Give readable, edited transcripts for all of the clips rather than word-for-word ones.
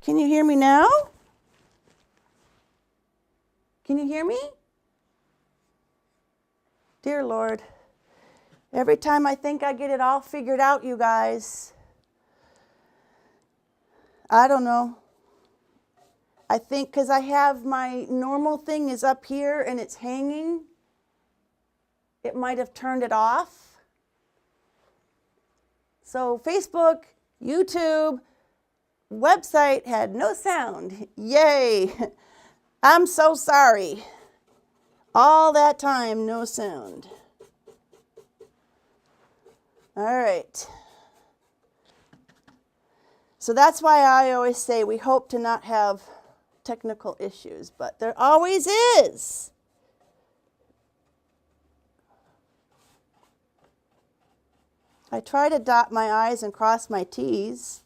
Can you hear me now? Can you hear me? Dear Lord, every time I think I get it all figured out, you guys, I don't know. I think because I have my normal thing is up here and it's hanging, it might have turned it off. So Facebook, YouTube, website had no sound. Yay! I'm so sorry. All that time, no sound. All right. So that's why I always say we hope to not have technical issues, but there always is. I try to dot my I's and cross my T's.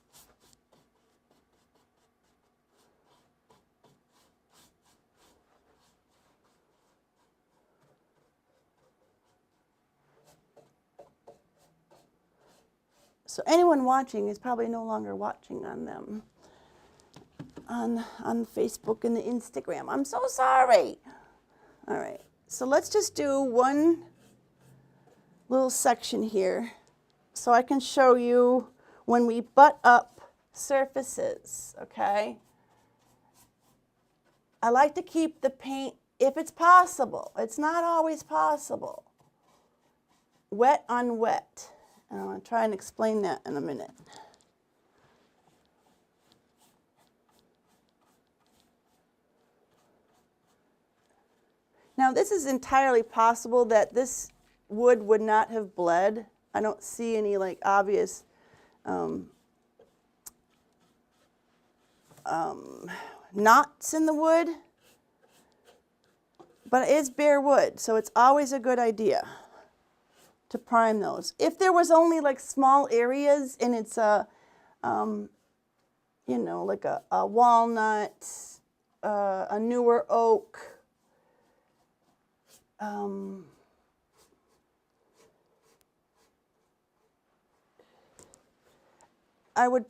So anyone watching is probably no longer watching on them, on Facebook and the Instagram. I'm so sorry. All right, so let's just do one little section here so I can show you when we butt up surfaces, okay? I like to keep the paint, if it's possible, it's not always possible, wet on wet. And I'm going to try and explain that in a minute. Now this is entirely possible that this wood would not have bled. I don't see any like obvious knots in the wood, but it is bare wood, so it's always a good idea to prime those. If there was only like small areas and it's a, you know, like a walnut, a newer oak, I would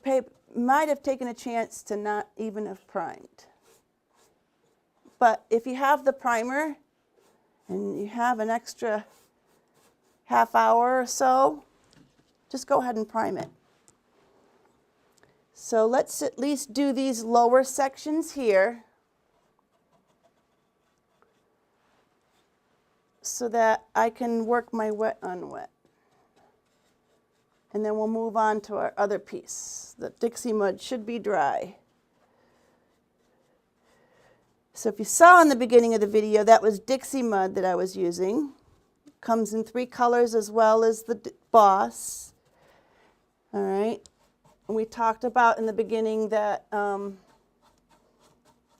might have taken a chance to not even have primed. But if you have the primer and you have an extra half hour or so, just go ahead and prime it. So let's at least do these lower sections here so that I can work my wet on wet. And then we'll move on to our other piece. The Dixie mud should be dry. So if you saw in the beginning of the video, that was Dixie mud that I was using. Comes in 3 colors as well as the Boss. All right. And we talked about in the beginning that you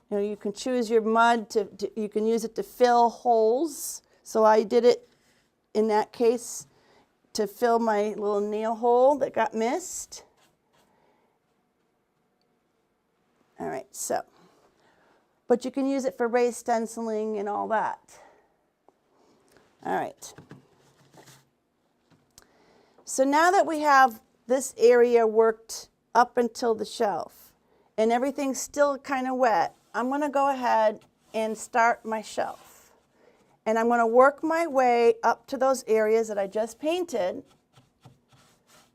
know, you can choose your mud you can use it to fill holes. So I did it in that case to fill my little nail hole that got missed. All right, so, but you can use it for raised stenciling and all that. All right. So now that we have this area worked up until the shelf and everything's still kind of wet, I'm going to go ahead and start my shelf. And I'm going to work my way up to those areas that I just painted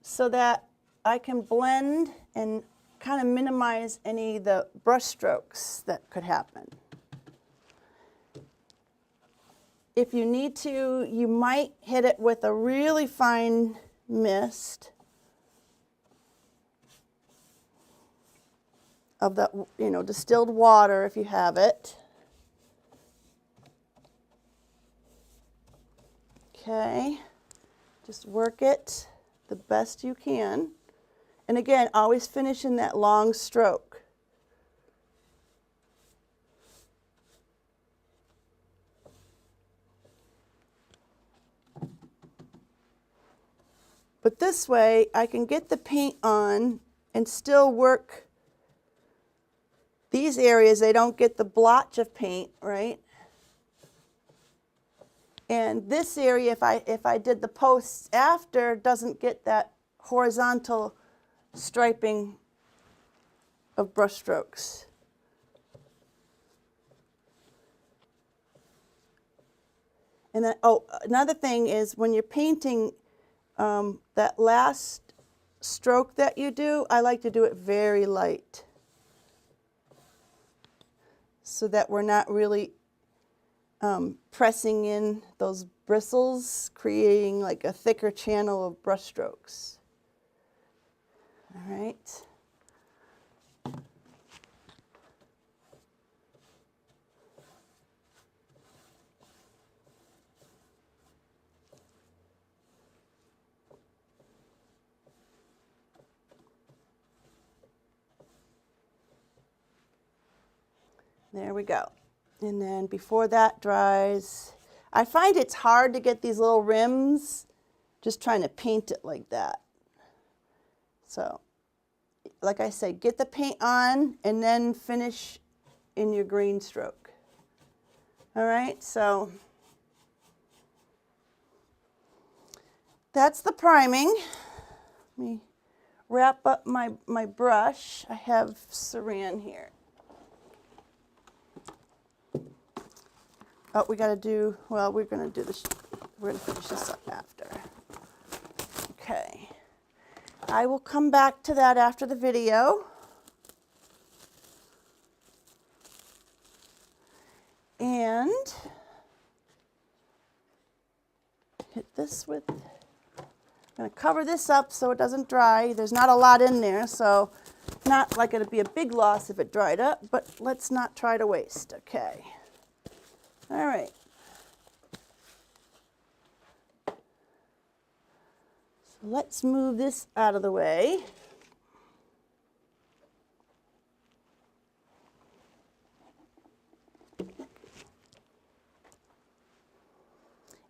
so that I can blend and kind of minimize any of the brush strokes that could happen. If you need to, you might hit it with a really fine mist of that, you know, distilled water if you have it. Okay, just work it the best you can. And again, always finish in that long stroke. But this way, I can get the paint on and still work these areas. They don't get the blotch of paint, right? And this area, if I did the posts after, doesn't get that horizontal striping of brush strokes. And then, oh, another thing is when you're painting, that last stroke that you do, I like to do it very light so that we're not really pressing in those bristles, creating like a thicker channel of brush strokes. All right. There we go. And then before that dries, I find it's hard to get these little rims just trying to paint it like that. So, like I said, get the paint on and then finish in your green stroke. All right, so that's the priming. Let me wrap up my brush. I have Saran here. Oh, we got to do, well, we're going to do this, we're going to finish this up after. Okay. I will come back to that after the video. And hit this with, I'm going to cover this up so it doesn't dry. There's not a lot in there, so not like it'd be a big loss if it dried up, but let's not try to waste. Okay. All right. So let's move this out of the way.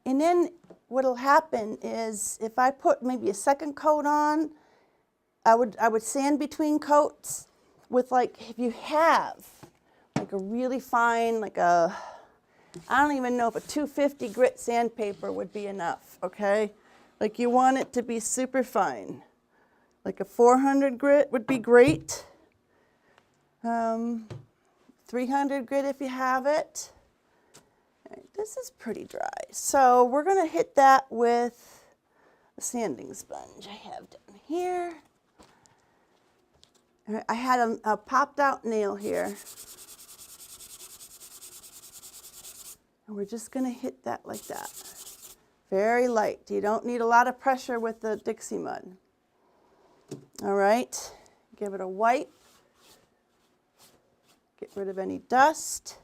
And then what'll happen is if I put maybe a second coat on, I would sand between coats with, like, if you have like a really fine, like a, I don't even know if a 250 grit sandpaper would be enough, okay? Like you want it to be super fine. Like a 400 grit would be great. 300 grit if you have it. All right, this is pretty dry. So we're gonna hit that with a sanding sponge I have down here. All right, I had a popped out nail here. And we're just going to hit that like that. Very light. You don't need a lot of pressure with the Dixie mud. All right. Give it a wipe. Get rid of any dust.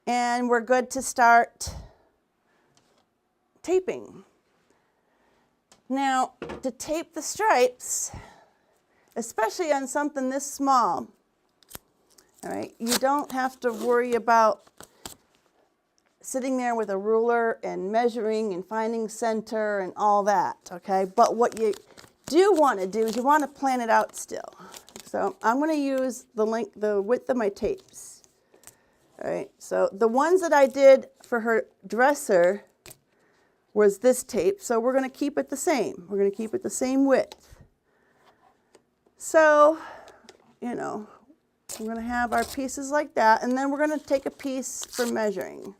And we're good to start taping. Now, to tape the stripes, especially on something this small, all right, you don't have to worry about sitting there with a ruler and measuring and finding center and all that, okay? But what you do want to do is you want to plan it out still. So I'm going to use the width of my tapes. All right, so the ones that I did for her dresser was this tape, so we're going to keep it the same. We're going to keep it the same width. So, you know, we're going to have our pieces like that, and then we're going to take a piece for measuring.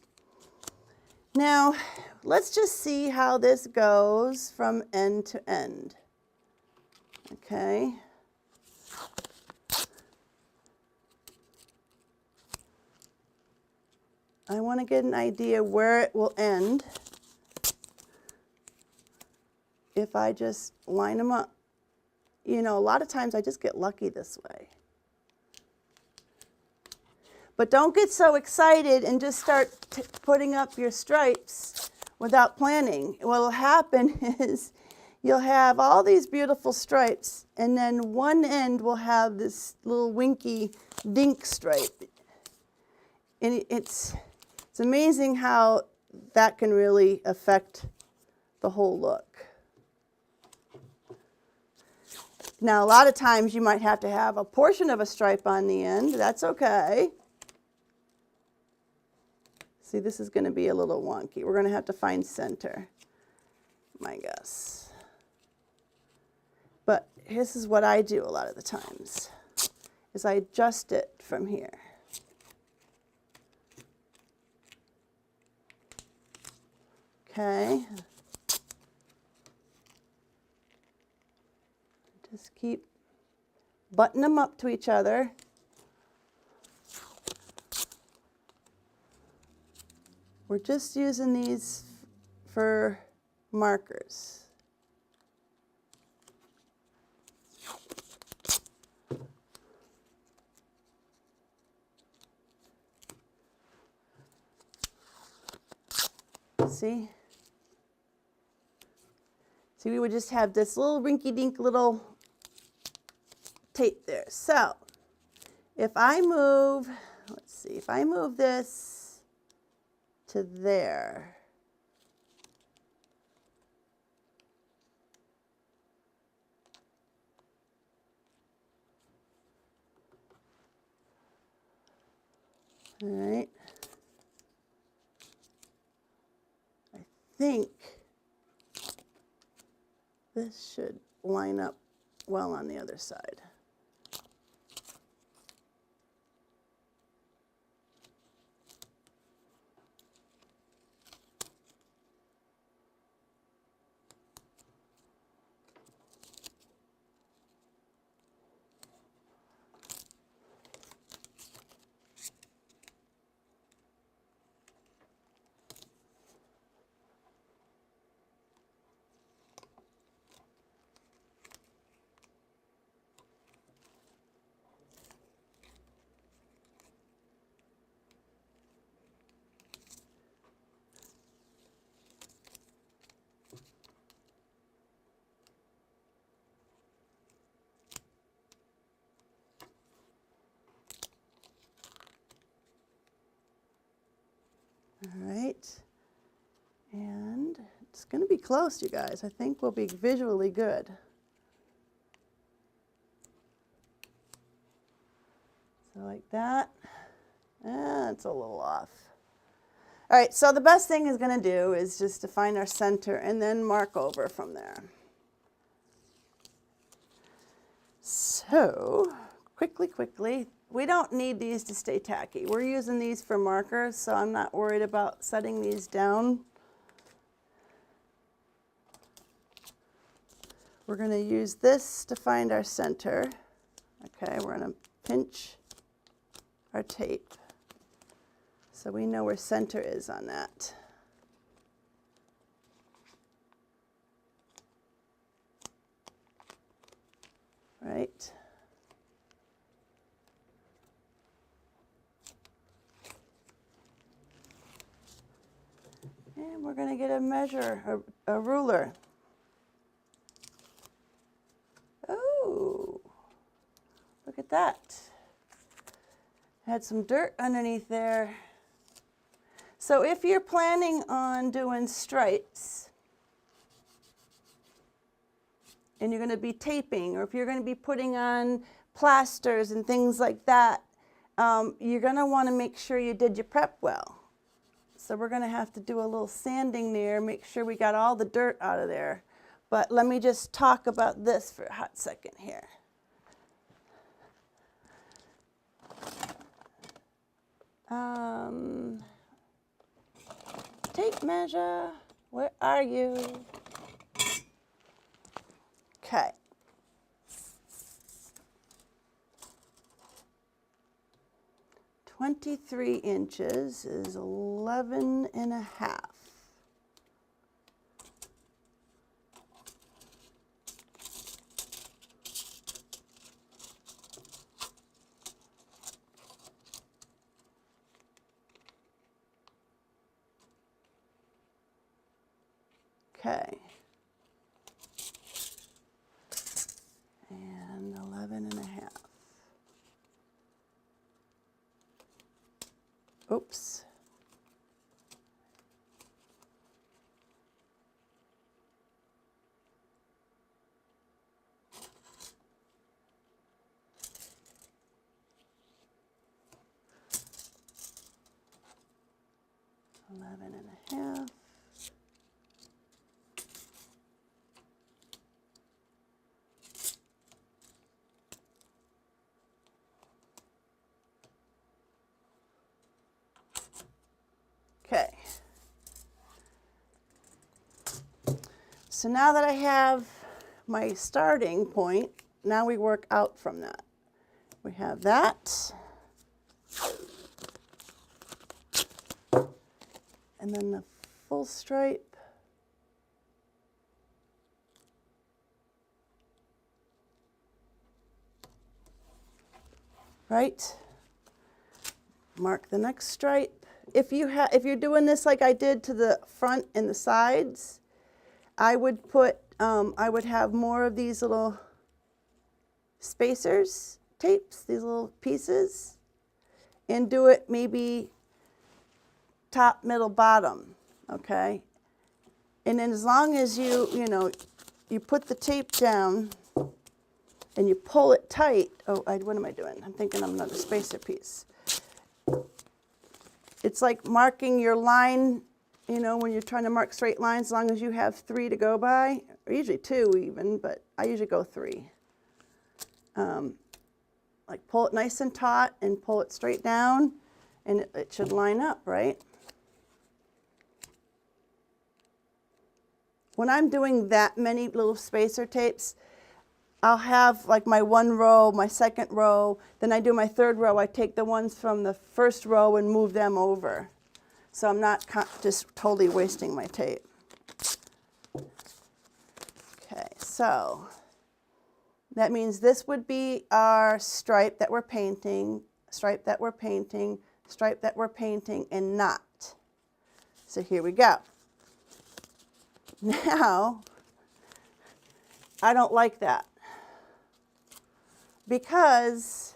Now, let's just see how this goes from end to end. Okay. I want to get an idea where it will end if I just line them up. You know, a lot of times I just get lucky this way. But don't get so excited and just start putting up your stripes without planning. What will happen is you'll have all these beautiful stripes, and then one end will have this little winky dink stripe. And it's amazing how that can really affect the whole look. Now, a lot of times you might have to have a portion of a stripe on the end. That's okay. See, this is going to be a little wonky. We're going to have to find center, my guess. But this is what I do a lot of the times. is I adjust it from here. Okay. Just keep button them up to each other. We're just using these for markers. See? See, we would just have this little rinky-dink little tape there. So, if I move, let's see, if I move this to there, all right, I think this should line up well on the other side. All right, and it's going to be close, you guys. I think we'll be visually good. So like that, it's a little off. All right, so the best thing is going to do is just to find our center and then mark over from there. So, quickly, we don't need these to stay tacky. We're using these for markers, so I'm not worried about setting these down. We're going to use this to find our center. Okay, we're going to pinch our tape so we know where center is on that. Right. And we're going to get a measure, a ruler. Oh, look at that. Had some dirt underneath there. So if you're planning on doing stripes, and you're going to be taping, or if you're going to be putting on plasters and things like that, you're going to want to make sure you did your prep well. So we're going to have to do a little sanding there, make sure we got all the dirt out of there. But let me just talk about this for a hot second here. Tape measure, where are you? Okay. "23 inches is 11 and a half. Okay. And 11 and a half. Oops. Eleven and a half. So now that I have my starting point, now we work out from that. We have that. And then the full stripe. Right? Mark the next stripe. If you're doing this like I did to the front and the sides, I would have more of these little spacers tapes, these little pieces, and do it maybe top, middle, bottom, okay? And then as long as you put the tape down and you pull it tight. Oh, what am I doing? I'm thinking of another spacer piece. It's like marking your line, when you're trying to mark straight lines, as long as you have 3 to go by, or usually 2 even, but I usually go 3. Like pull it nice and taut and pull it straight down, and it should line up, right? When I'm doing that many little spacer tapes, I'll have like my 1 row, my 2nd row, then I do my 3rd row. I take the ones from the 1st row and move them over. So I'm not just totally wasting my tape. Okay, so that means this would be our stripe that we're painting, stripe that we're painting, stripe that we're painting, and not. So here we go. Now, I don't like that because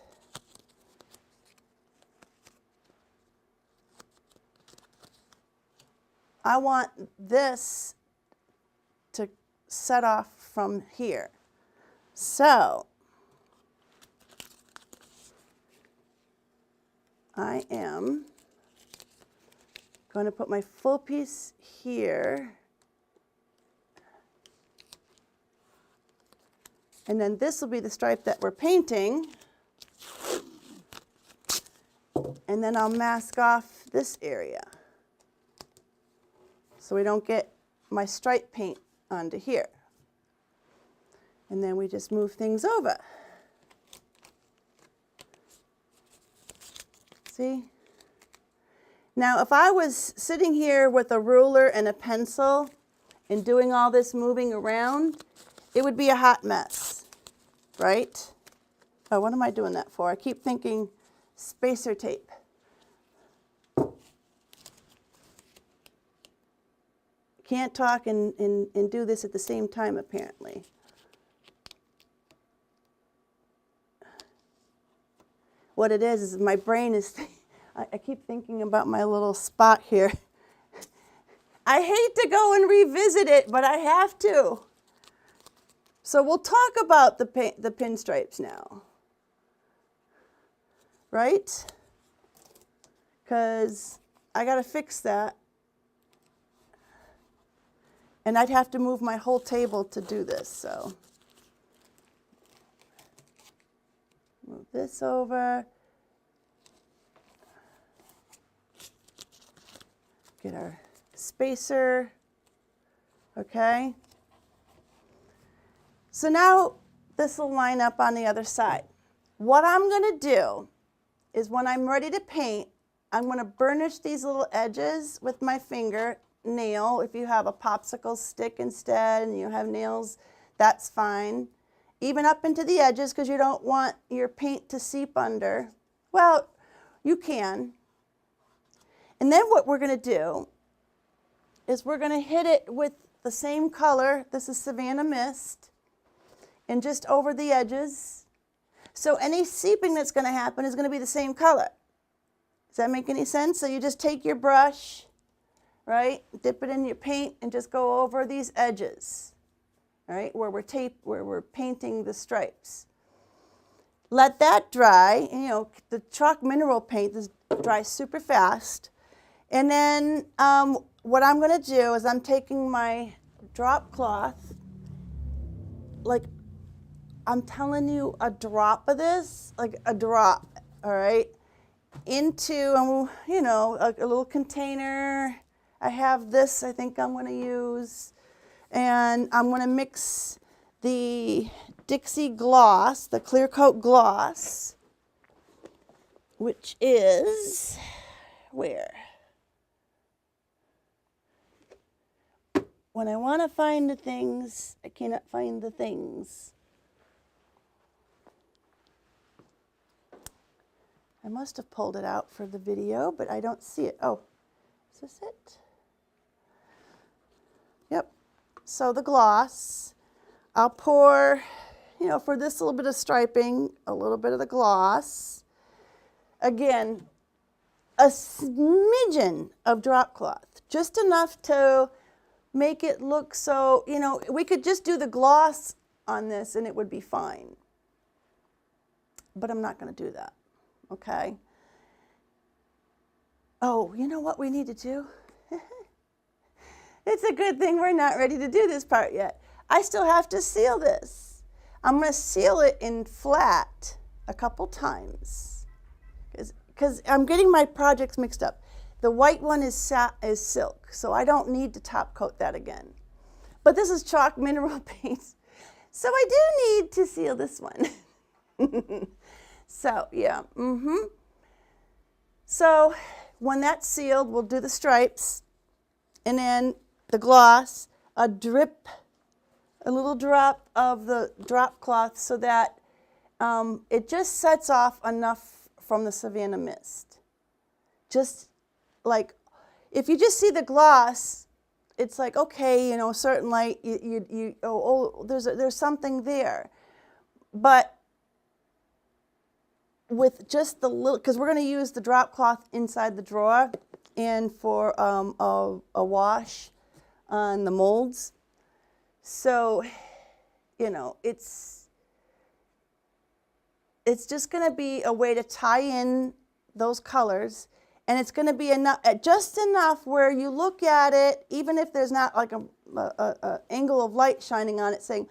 I want this to set off from here. So I am going to put my full piece here. And then this will be the stripe that we're painting. And then I'll mask off this area so we don't get my stripe paint onto here. And then we just move things over. See? Now, if I was sitting here with a ruler and a pencil and doing all this moving around, it would be a hot mess, right? Oh, what am I doing that for? I keep thinking spacer tape. Can't talk and do this at the same time, apparently. What it is my brain is, I keep thinking about my little spot here. I hate to go and revisit it, but I have to. So we'll talk about the pinstripes now, right? Because I got to fix that. And I'd have to move my whole table to do this, so. Move this over. Get our spacer, okay? So now this will line up on the other side. What I'm going to do is when I'm ready to paint, I'm going to burnish these little edges with my finger nail. If you have a popsicle stick instead and you have nails, that's fine. Even up into the edges because you don't want your paint to seep under. Well, you can. And then what we're going to do is we're going to hit it with the same color. This is Savannah Mist. And just over the edges. So any seeping that's going to happen is going to be the same color. Does that make any sense? So you just take your brush, right, dip it in your paint and just go over these edges, right, where we're painting the stripes. Let that dry. And, the chalk mineral paint dries super fast. And then what I'm going to do is I'm taking my drop cloth, like I'm telling you, a drop of this, like a drop, all right, into, a little container. I have this I think I'm going to use. And I'm going to mix the Dixie gloss, the clear coat gloss, which is where? When I want to find the things, I cannot find the things. I must have pulled it out for the video, but I don't see it. Oh, is this it? Yep. So the gloss, I'll pour, you know, for this little bit of striping, a little bit of the gloss. Again, a smidgen of drop cloth, just enough to make it look so, you know, we could just do the gloss on this and it would be fine. But I'm not going to do that, okay? Oh, you know what we need to do? It's a good thing we're not ready to do this part yet. I still have to seal this. I'm going to seal it in flat a couple times because I'm getting my projects mixed up. The white one is silk, so I don't need to top coat that again. But this is chalk mineral paint, so I do need to seal this one. So, yeah. So when that's sealed, we'll do the stripes, and then the gloss, a little drop of the drop cloth so that it just sets off enough from the Savannah mist. Just like, if you just see the gloss, it's like, okay, you know, certain light, there's something there. But with just the little, because we're going to use the drop cloth inside the drawer and for a wash on the molds. So, you know, it's just going to be a way to tie in those colors, and it's going to be enough, just enough where you look at it, even if there's not like a angle of light shining on it, saying,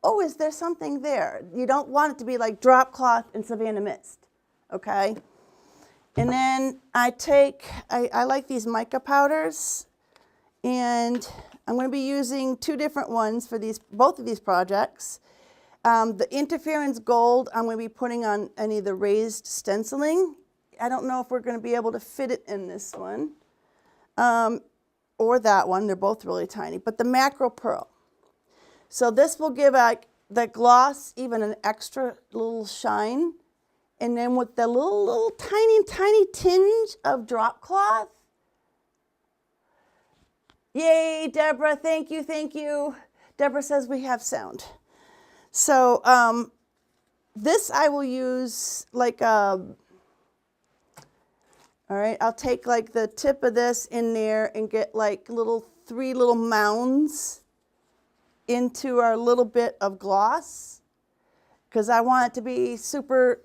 oh, is there something there? You don't want it to be like drop cloth and Savannah mist, okay? And then I like these mica powders, and I'm going to be using two different ones for both of these projects. The interference gold I'm going to be putting on any of the raised stenciling. I don't know if we're going to be able to fit it in this one or that one. They're both really tiny. But the macro pearl. So this will give the gloss even an extra little shine. And then with the little tiny tinge of drop cloth. Yay, Deborah, thank you, thank you. Deborah says we have sound. So this I will use like all right, I'll take like the tip of this in there and get like three little mounds into our little bit of gloss, because I want it to be super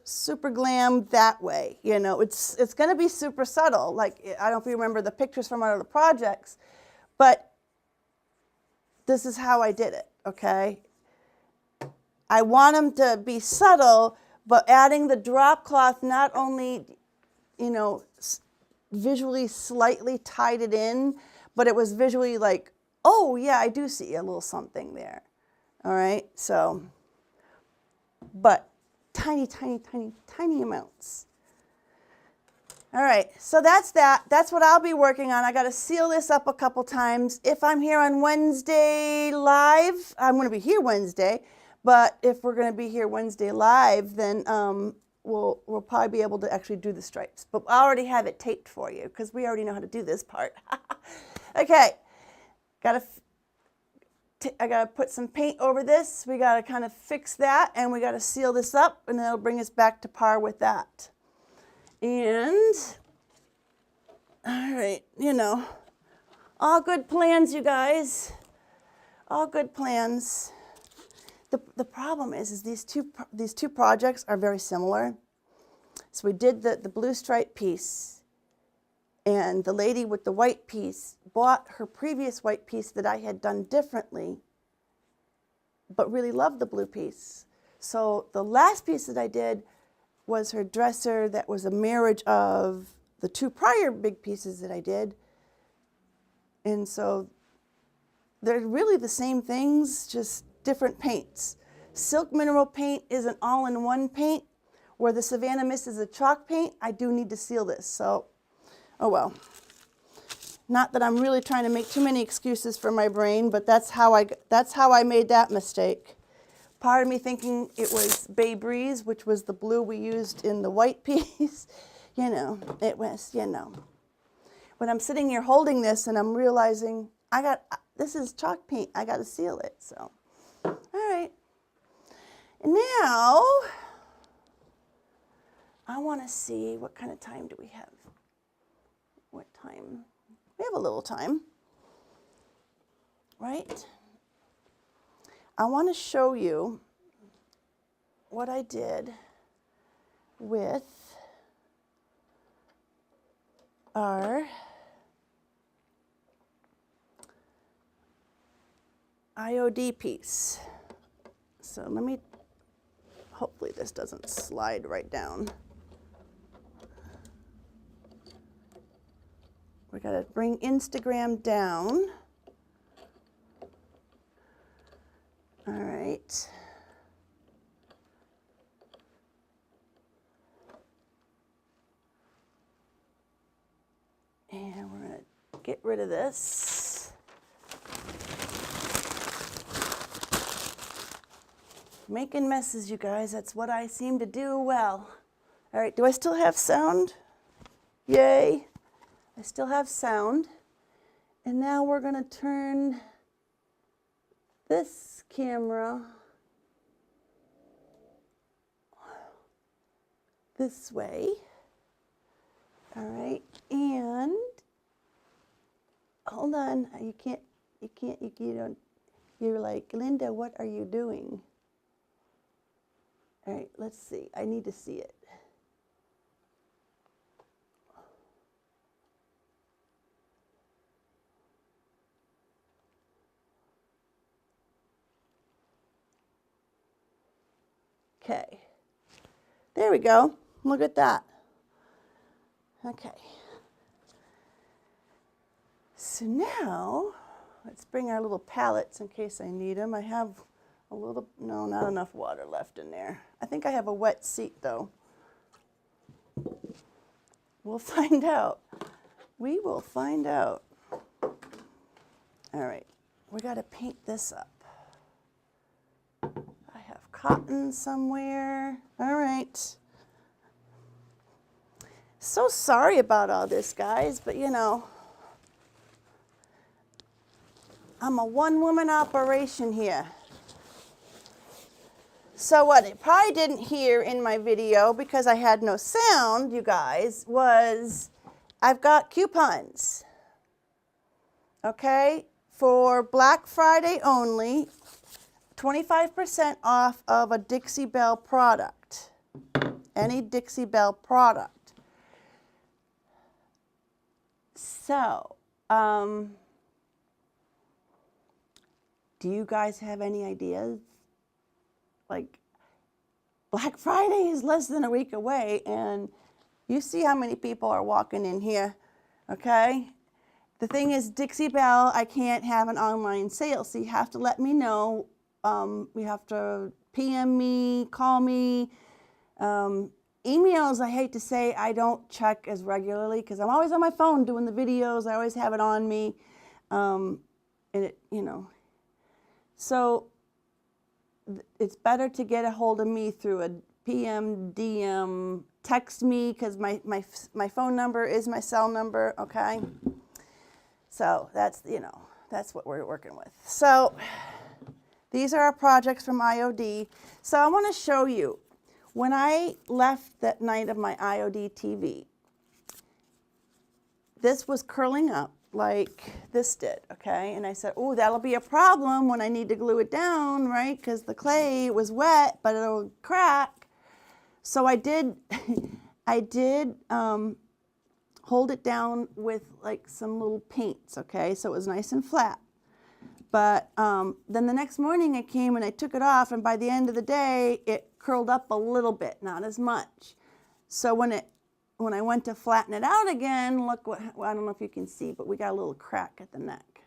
glam that way. You know, it's going to be super subtle. Like, I don't know if you remember the pictures from our other projects, but this is how I did it, okay? I want them to be subtle, but adding the drop cloth not only, you know, visually slightly tied it in, but it was visually like, oh yeah, I do see a little something there. All right, so, but tiny amounts. All right, so that's that. That's what I'll be working on. I got to seal this up a couple times. If I'm here on Wednesday live, I'm going to be here Wednesday, but if we're going to be here Wednesday live, then we'll probably be able to actually do the stripes. But I already have it taped for you because we already know how to do this part. Okay, I got to put some paint over this. We got to kind of fix that, and we got to seal this up, and it'll bring us back to par with that. And, all right, you know, all good plans, you guys. All good plans. The problem is these two projects are very similar. So we did the blue stripe piece, and the lady with the white piece bought her previous white piece that I had done differently, but really loved the blue piece. So the last piece that I did was her dresser that was a marriage of the two prior big pieces that I did. And so they're really the same things, just different paints. Silk mineral paint is an all-in-one paint, where the Savannah Mist is a chalk paint. I do need to seal this, so, oh well. Not that I'm really trying to make too many excuses for my brain, but that's how I made that mistake. Part of me thinking it was Bay Breeze, which was the blue we used in the white piece. You know, it was, you know. When I'm sitting here holding this and I'm realizing this is chalk paint, I got to seal it, so. All right. And now, I want to see what kind of time do we have? What time? We have a little time, right? I want to show you what I did with our IOD piece. So let me, hopefully this doesn't slide right down. We gotta bring Instagram down. All right. And we're gonna get rid of this. Making messes, you guys, that's what I seem to do well. All right, do I still have sound? Yay. I still have sound. And now we're gonna turn this camera this way. All right, and hold on, you're like, Linda, what are you doing? All right, let's see, I need to see it. Okay, there we go. Look at that. Okay. So now, let's bring our little palettes in case I need them. I have a little, no, not enough water left in there. I think I have a wet seat though. We'll find out. We will find out. All right, we got to paint this up. I have cotton somewhere. All right. So sorry about all this, guys, but you know, I'm a one-woman operation here. So what you probably didn't hear in my video, because I had no sound, you guys, was I've got coupons, okay, for Black Friday only, 25% off of a Dixie Belle product, any Dixie Belle product. So, do you guys have any ideas? Like, Black Friday is less than a week away, and you see how many people are walking in here, okay? The thing is, Dixie Belle, I can't have an online sale, so you have to let me know. You have to PM me, call me. Emails, I hate to say, I don't check as regularly because I'm always on my phone doing the videos. I always have it on me, and it, you know. So it's better to get a hold of me through a PM, DM, text me, because my phone number is my cell number, okay? So that's, you know, that's what we're working with. So these are our projects from IOD. So I want to show you, when I left that night of my IOD TV, this was curling up like this did, okay? And I said, oh, that'll be a problem when I need to glue it down, right? Because the clay was wet, but it'll crack. So I did, hold it down with like some little paints, okay? So it was nice and flat. But then the next morning I came and I took it off, and by the end of the day, it curled up a little bit, not as much. So when I went to flatten it out again, look what, well, I don't know if you can see, but we got a little crack at the neck.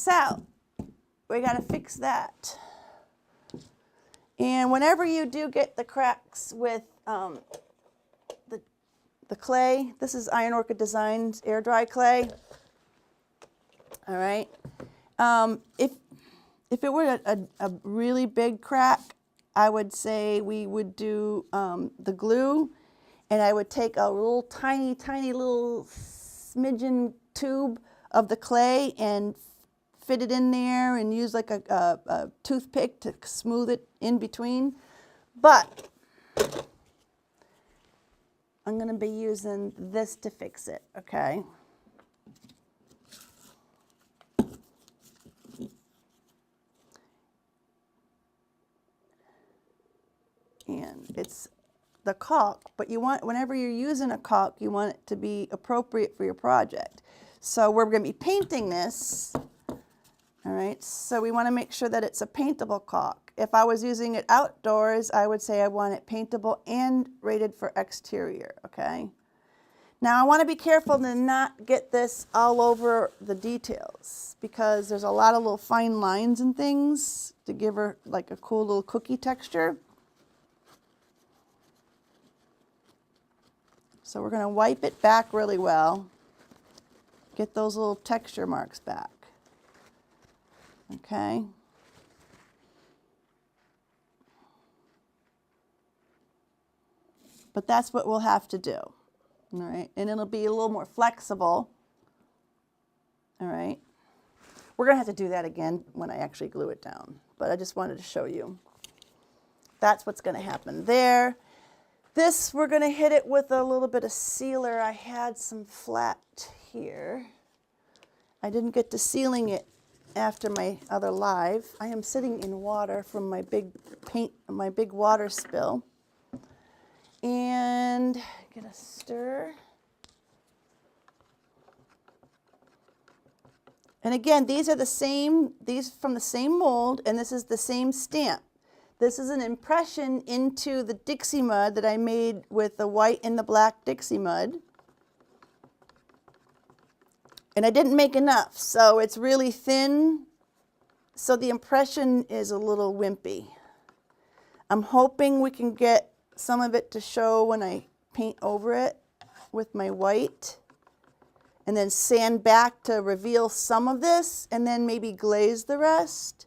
So we got to fix that. And whenever you do get the cracks with the clay, this is Iron Orchid Designs air dry clay. All right. If it were a really big crack, I would say we would do the glue, and I would take a little tiny little smidgen tube of the clay and fit it in there and use like a toothpick to smooth it in between. But I'm going to be using this to fix it, okay? And it's the caulk, but you want, whenever you're using a caulk, you want it to be appropriate for your project. So we're going to be painting this, all right? So we want to make sure that it's a paintable caulk. If I was using it outdoors, I would say I want it paintable and rated for exterior, okay? Now I want to be careful to not get this all over the details because there's a lot of little fine lines and things to give her like a cool little cookie texture. So we're going to wipe it back really well. Get those little texture marks back. Okay. But that's what we'll have to do. All right. And it'll be a little more flexible. All right. We're going to have to do that again when I actually glue it down. But I just wanted to show you. That's what's going to happen there. This, we're going to hit it with a little bit of sealer. I had some flat here. I didn't get to sealing it after my other live. I am sitting in water from my big water spill. And get a stir. And again, these are the same, these from the same mold, and this is the same stamp. This is an impression into the Dixie mud that I made with the white and the black Dixie mud. And I didn't make enough, so it's really thin, so the impression is a little wimpy. I'm hoping we can get some of it to show when I paint over it with my white, and then sand back to reveal some of this, and then maybe glaze the rest.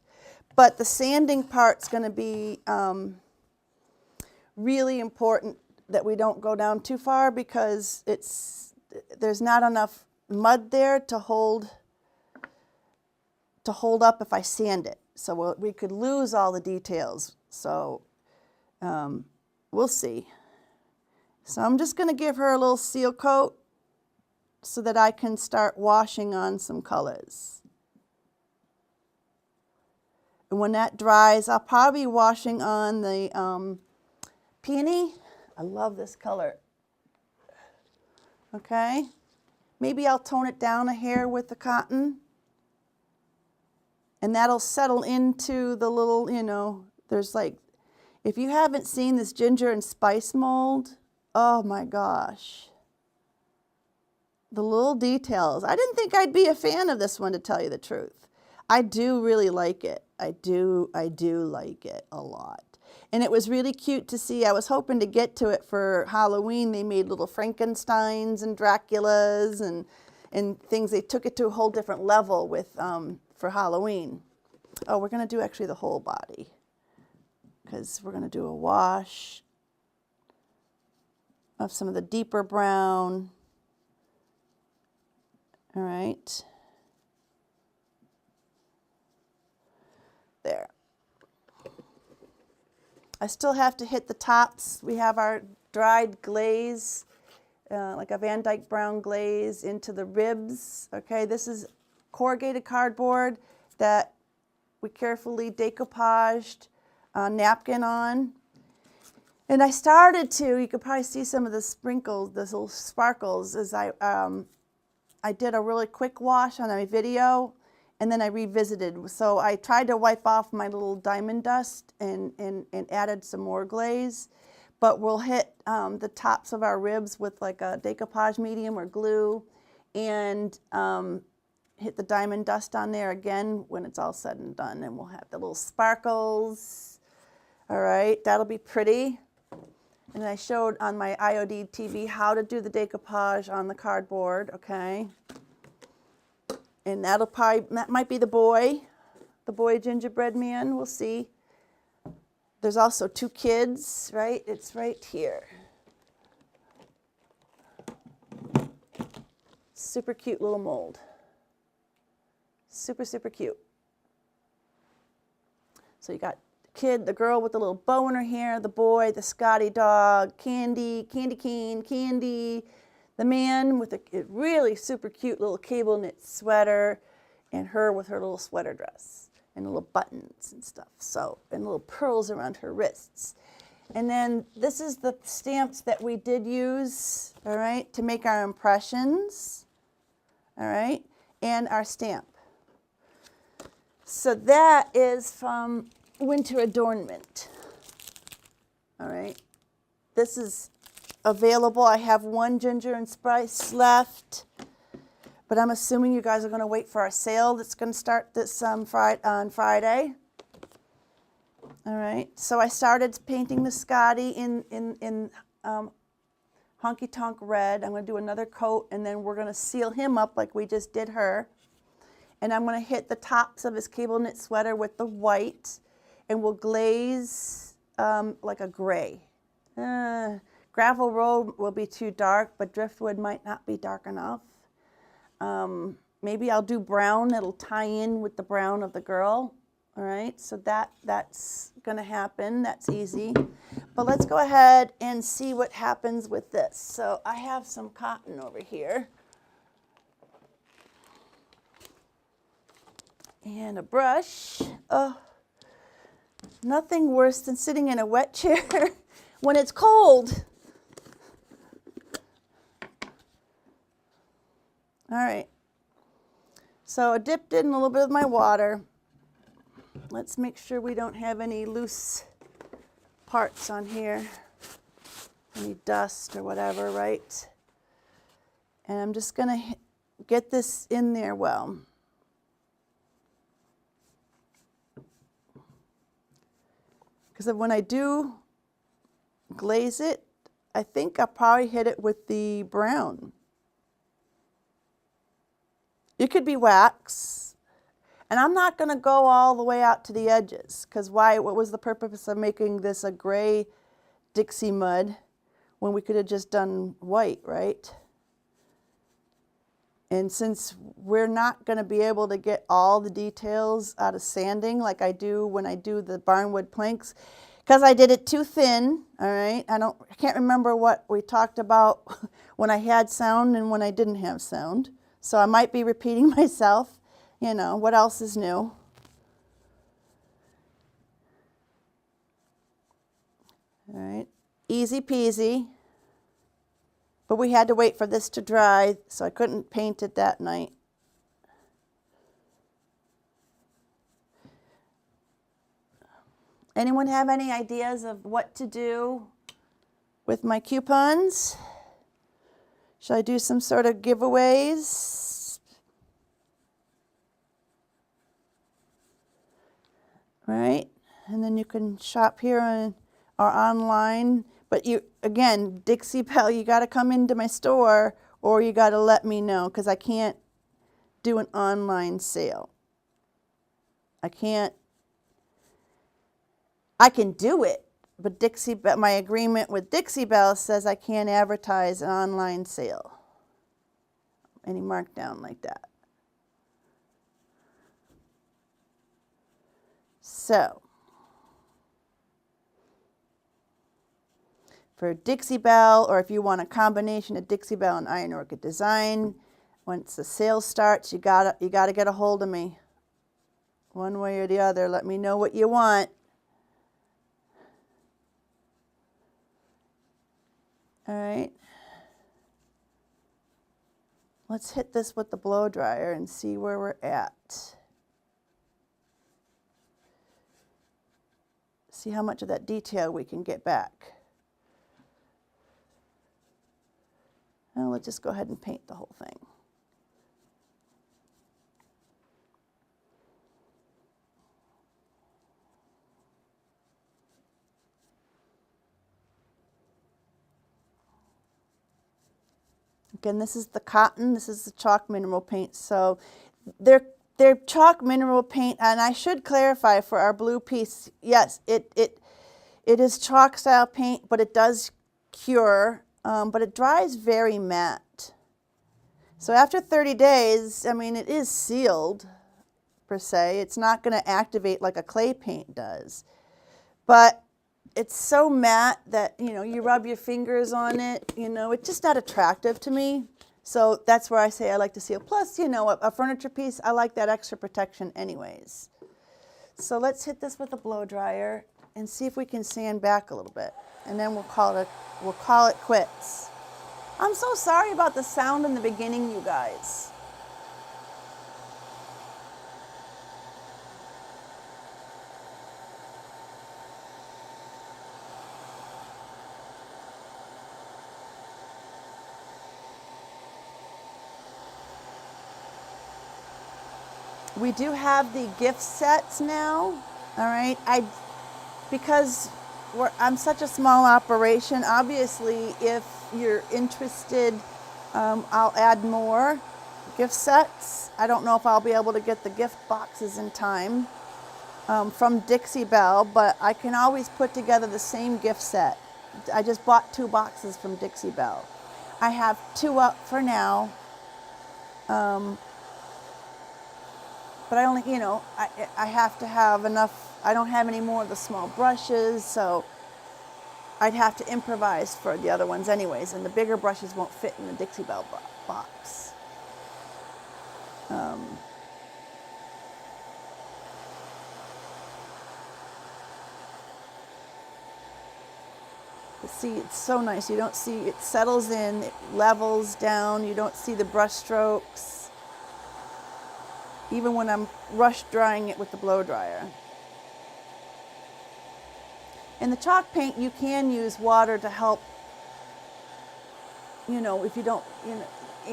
But the sanding part's going to be really important that we don't go down too far because there's not enough mud there to hold up if I sand it. So we could lose all the details. So we'll see. So I'm just going to give her a little seal coat so that I can start washing on some colors. And when that dries, I'll probably be washing on the peony. I love this color. Okay. Maybe I'll tone it down a hair with the cotton. And that'll settle into the little, you know, there's like, if you haven't seen this ginger and spice mold, oh my gosh. The little details. I didn't think I'd be a fan of this one, to tell you the truth. I do really like it. I do like it a lot. And it was really cute to see. I was hoping to get to it for Halloween. They made little Frankensteins and Draculas and things. They took it to a whole different level with for Halloween. Oh, we're going to do actually the whole body because we're going to do a wash of some of the deeper brown. All right. There. I still have to hit the tops. We have our dried glaze, like a Van Dyke brown glaze into the ribs. Okay, this is corrugated cardboard that we carefully decoupaged a napkin on. And I started to, you could probably see some of the sprinkles, those little sparkles, as I did a really quick wash on my video. And then I revisited. So I tried to wipe off my little diamond dust and added some more glaze. But we'll hit the tops of our ribs with like a decoupage medium or glue. And hit the diamond dust on there again when it's all said and done, and we'll have the little sparkles. All right, that'll be pretty. And I showed on my IOD TV how to do the decoupage on the cardboard, okay? And that might be the boy gingerbread man, we'll see. There's also 2 kids, right? It's right here. Super cute little mold. Super, super cute. So you got the kid, the girl with the little bow in her hair, the boy, the Scotty dog, Candy, Candy Cane, Candy, the man with a really super cute little cable knit sweater, and her with her little sweater dress and little buttons and stuff. So, and little pearls around her wrists. And then this is the stamps that we did use, all right, to make our impressions, all right, and our stamp. So that is from Winter Adornment, all right. This is available. I have 1 Ginger and Spice left, but I'm assuming you guys are going to wait for our sale that's going to start this on Friday. All right, so I started painting the Scotty in Honky Tonk Red. I'm going to do another coat, and then we're going to seal him up like we just did her. And I'm going to hit the tops of his cable knit sweater with the white, and we'll glaze like a gray. Gravel Road will be too dark, but Driftwood might not be dark enough. Maybe I'll do brown. It'll tie in with the brown of the girl. All right, so that's going to happen. That's easy. But let's go ahead and see what happens with this. So I have some cotton over here. And a brush. Oh, nothing worse than sitting in a wet chair when it's cold. All right. So I dipped in a little bit of my water. Let's make sure we don't have any loose parts on here, any dust or whatever, right? And I'm just going to get this in there well. Because when I do glaze it, I think I'll probably hit it with the brown. It could be wax. And I'm not going to go all the way out to the edges, because why? What was the purpose of making this a gray Dixie mud when we could have just done white, right? And since we're not going to be able to get all the details out of sanding like I do when I do the barnwood planks, because I did it too thin, all right? I can't remember what we talked about when I had sound and when I didn't have sound. So I might be repeating myself. You know, what else is new? All right, easy peasy. But we had to wait for this to dry, so I couldn't paint it that night. Anyone have any ideas of what to do with my coupons? Should I do some sort of giveaways? Right, and then you can shop here or online. But you, again, Dixie Belle, you got to come into my store, or you got to let me know, because I can't do an online sale. I can do it, but my agreement with Dixie Belle says I can't advertise an online sale. Any markdown like that. So, for Dixie Belle, or if you want a combination of Dixie Belle and Iron Orchid Design, once the sale starts, you gotta get a hold of me. One way or the other, let me know what you want. All right. Let's hit this with the blow dryer and see where we're at. See how much of that detail we can get back. Now let's just go ahead and paint the whole thing. Again, this is the cotton, this is the chalk mineral paint. So they're chalk mineral paint, and I should clarify for our blue piece, yes, it is chalk style paint, but it does cure, but it dries very matte. So after 30 days, I mean, it is sealed per se. It's not going to activate like a clay paint does, but it's so matte that, you know, you rub your fingers on it, you know, it's just not attractive to me. So that's where I say I like to seal. Plus, you know, a furniture piece, I like that extra protection anyways. So let's hit this with a blow dryer and see if we can sand back a little bit. And then we'll call it quits. I'm so sorry about the sound in the beginning, you guys. We do have the gift sets now, all right? Because I'm such a small operation, obviously if you're interested, I'll add more gift sets. I don't know if I'll be able to get the gift boxes in time from Dixie Belle, but I can always put together the same gift set. I just bought 2 boxes from Dixie Belle. I have 2 up for now. But I only, you know, I have to have enough. I don't have any more of the small brushes, so I'd have to improvise for the other ones anyways, and the bigger brushes won't fit in the Dixie Belle box. But see, it's so nice. You don't see, it settles in, it levels down, you don't see the brush strokes. Even when I'm rush drying it with the blow dryer. In the chalk paint, you can use water to help, you know, if you don't, you know,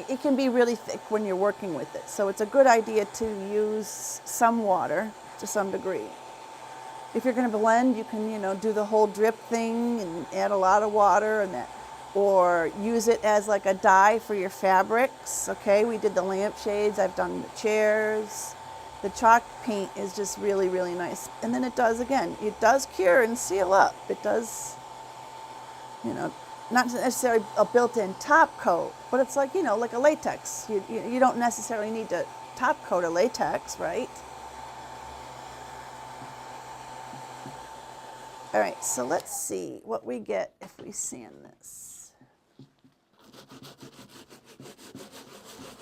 it can be really thick when you're working with it. So it's a good idea to use some water to some degree. If you're going to blend, you can, you know, do the whole drip thing and add a lot of water and that. Or use it as like a dye for your fabrics. Okay, we did the lampshades, I've done the chairs. The chalk paint is just really, really nice. And then it does, again, it does cure and seal up. It does, you know, not necessarily a built-in top coat, but it's like, you know, like a latex. You don't necessarily need to top coat a latex, right? All right, so let's see what we get if we sand this.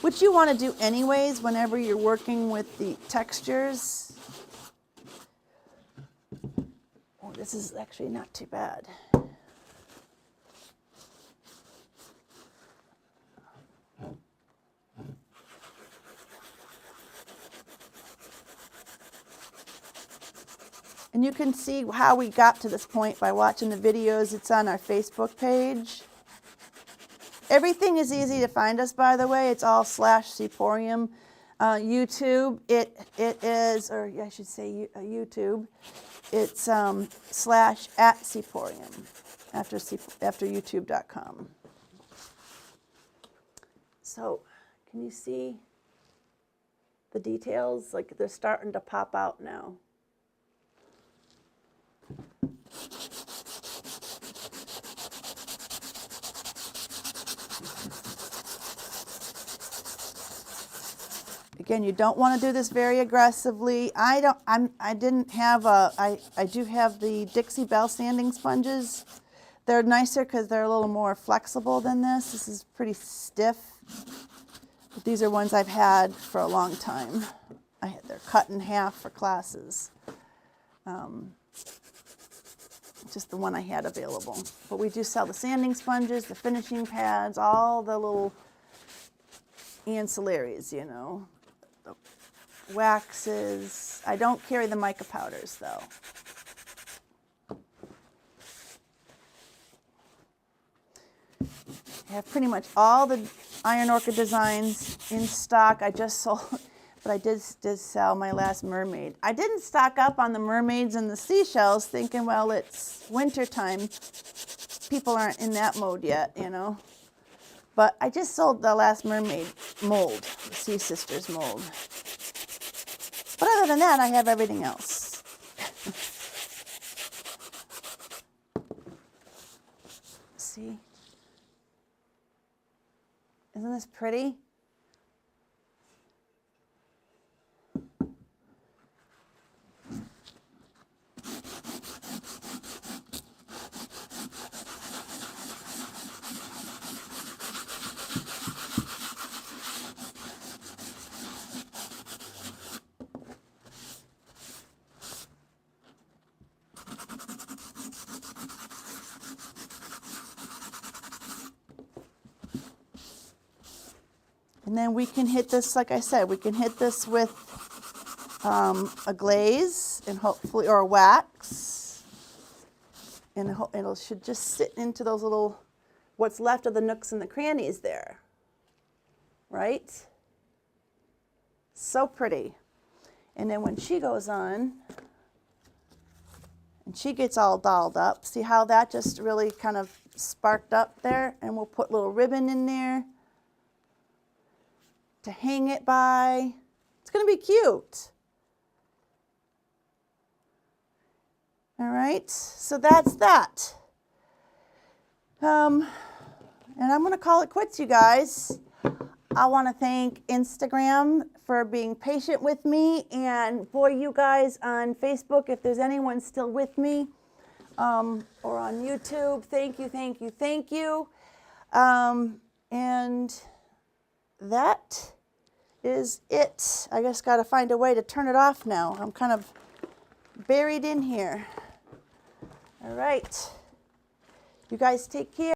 Which you want to do anyways whenever you're working with the textures. Oh, this is actually not too bad. And you can see how we got to this point by watching the videos. It's on our Facebook page. Everything is easy to find us, by the way. It's all /Seaporium. YouTube, it is, or I should say YouTube, it's /@Seaporium after youtube.com. So, can you see the details? Like they're starting to pop out now. Again, you don't want to do this very aggressively. I do have the Dixie Belle sanding sponges. They're nicer because they're a little more flexible than this. This is pretty stiff. But these are ones I've had for a long time. They're cut in half for classes. Just the one I had available. But we do sell the sanding sponges, the finishing pads, all the little ancillaries, you know. The waxes. I don't carry the mica powders though. I have pretty much all the Iron Orchid designs in stock. I just sold, but I did sell my last mermaid. I didn't stock up on the mermaids and the seashells thinking, well, it's winter time. People aren't in that mode yet, you know. But I just sold the last mermaid mold, the Sea Sisters mold. But other than that, I have everything else. See? Isn't this pretty? And then we can hit this, like I said, we can hit this with a glaze and hopefully, or a wax. And it should just sit into those little, what's left of the nooks and the crannies there. Right? So pretty. And then when she goes on, and she gets all dolled up, see how that just really kind of sparked up there? And we'll put little ribbon in there to hang it by. It's going to be cute. All right, so that's that. And I'm going to call it quits, you guys. I want to thank Instagram for being patient with me, and boy, you guys on Facebook, if there's anyone still with me, or on YouTube, thank you, thank you, thank you. And that is it. I just got to find a way to turn it off now. I'm kind of buried in here. All right. You guys take care.